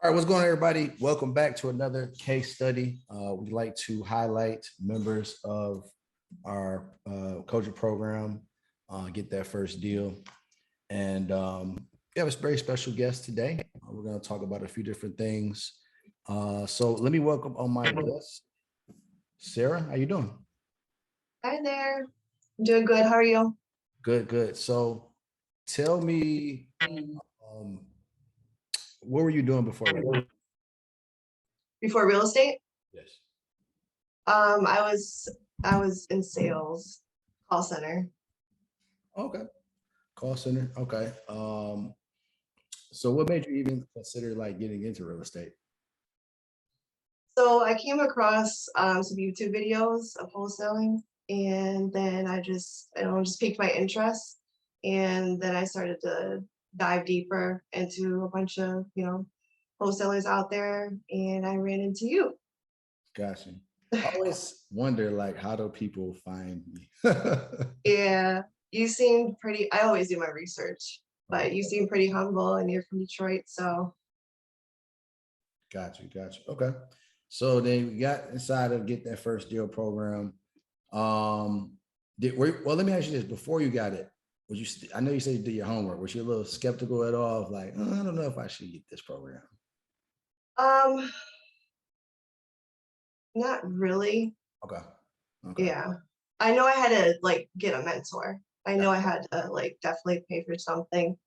All right, what's going on, everybody? Welcome back to another case study. We'd like to highlight members of our coaching program, get that first deal. And we have a very special guest today. We're going to talk about a few different things. So let me welcome on my guest, Sarah. How you doing? Hi there. I'm doing good. How are you? Good, good. So tell me, um, what were you doing before? Before real estate, Yes. I was in sales, call center. Okay. Call center. Okay. So what made you even consider like getting into real estate? So I came across some YouTube videos of wholesaling, and then just piqued my interest, and then I started to dive deeper into a bunch of wholesalers out there, and I ran into you. Gotcha. I always wonder like how do people find me? Yeah, you seem pretty. I always do my research, but you seem pretty humble, and you're from Detroit, so. Got you, got you. Okay. So then we got inside of get that first deal program. Um well, let me ask you this before you got it. Was I know you said you did your homework. Was you a little skeptical at all of like, I don't know if I should get this program? Um, Not really. Okay. Okay. Yeah. I know I had to like get a mentor. I Yeah. know I had to like definitely pay for something.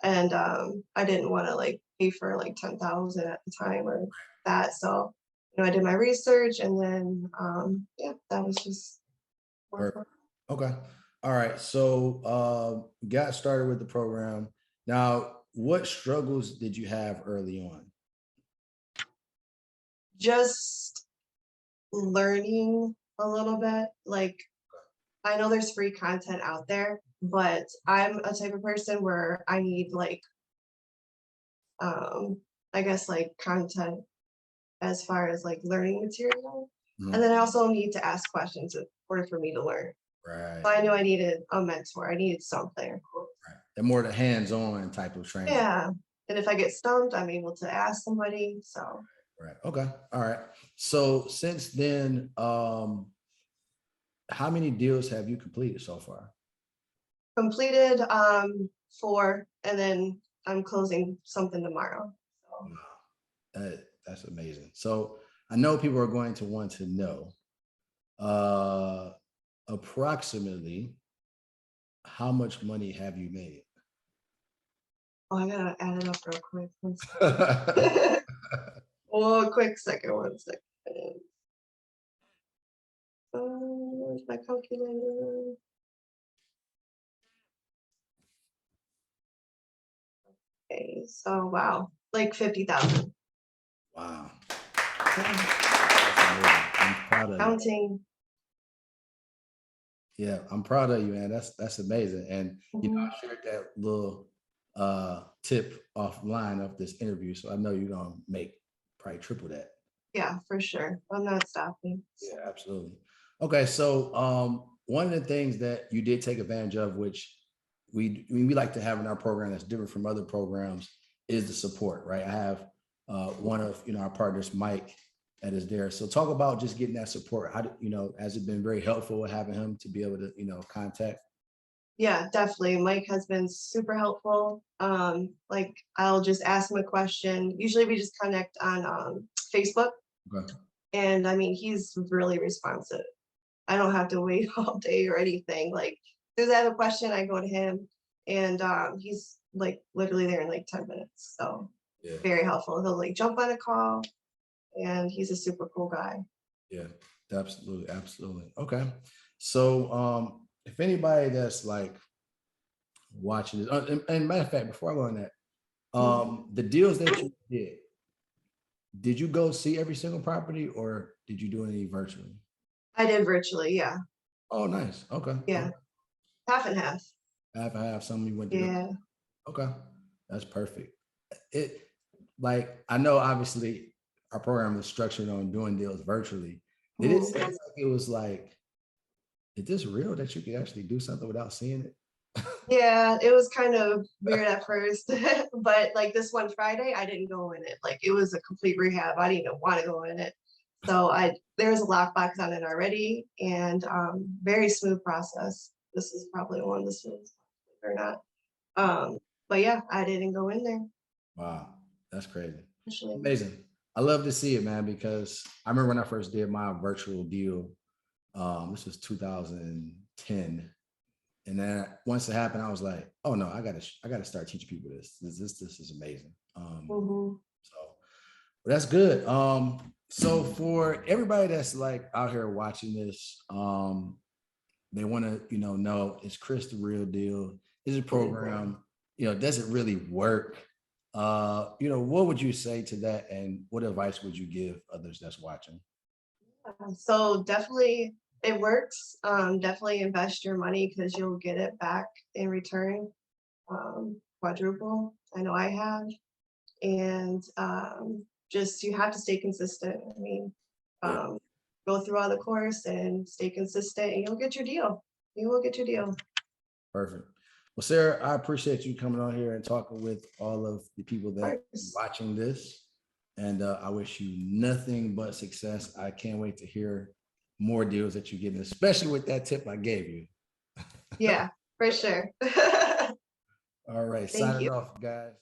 And I didn't want to like pay for like 10,000 at the time or that. So, I did my research and then yeah, that was just more Perfect. for Okay. All right. So got started with the program. Now, what struggles did you have early on? just learning a little bit. Like I know there's free content out there, but I'm a type of person where I need like um I guess like content as far as like learning material. And Mhm. then I also need to ask questions in order for me to learn. Right. So I knew I needed a mentor. I needed something. Right. They're more the hands-on type of training. Yeah. And if I get stumped, I'm able to ask somebody. So Right. Okay. All right. So since then, how many deals have you completed so far? completed 4, and then I'm closing something tomorrow. So Wow. That's amazing. So I know people are going to want to know uh approximately how much money have you made? I gotta add it up real quick. One second. Oh, quick second, 1 second. Where's my calculator? Okay, so wow, like 50,000. Wow. Yeah. I'm proud of you. Counting. Yeah, I'm proud of you, man. That's amazing. And Mhm. I shared that little tip offline of this interview. So I know you're gonna make probably triple that. Yeah, for sure. I'm not stopping. Yeah, absolutely. Okay, so one of the things that you did take advantage of, which we like to have in our program that's different from other programs, is the support, right? I have one of our partners, Mike, that is there. So talk about just getting that support. How has it been very helpful having him to be able to contact? Yeah, definitely. Mike has been super helpful. Like I'll just ask him a question. Usually we just connect on Facebook, Okay. and I mean he's really responsive. I don't have to wait all day or anything. Like as soon as I have a question, I go to him, and he's like literally there in like 10 minutes. So Yeah. very helpful. He'll like jump on a call, and he's a super cool guy. Yeah, absolutely, absolutely. Okay. So if anybody that's like watching this, and matter of fact, before I go on that, the deals that you did you go see every single property or did you do any virtually? I did virtually, yeah. Oh, nice. Okay. Yeah. Half and half. Half and half, some you went to go. Yeah. Okay. That's perfect. It like I know obviously our program is structured on doing deals virtually. Did it Mhm. seem like it was like, is this real that you can actually do something without seeing it? Yeah, it was kind of weird at first, but like this one Friday, I didn't go in it. Like it was a complete rehab. I didn't even want to go in it. So there was a lockbox on it already, and very smooth process. This is probably one of the smoothest or not. But yeah, I didn't go in there. Wow, that's crazy. Actually. Amazing. I love to see it, man, because I remember when I first did my virtual deal. This was 2010. And then once it happened, I was like, oh no, I gotta start teaching people this. This is amazing. Mhm. So that's good. So for everybody that's like out here watching this, they want to, know, is Chris the real deal? Is a program, does it really work? What would you say to that? And what advice would you give others that's watching? So definitely it works. Definitely invest your money because you'll get it back in return, quadruple. I know I have. And just you have to stay consistent. I mean, Yeah, um, go through all the course and stay consistent, and you'll get your deal. You will get your deal. perfect. Well, Sarah, I appreciate you coming on here and talking with all of the people Of that course. watching this. And I wish you nothing but success. I can't wait to hear more deals that you're getting, especially with that tip I gave you. Yeah, for sure. All right, Thank signing you. off, guys.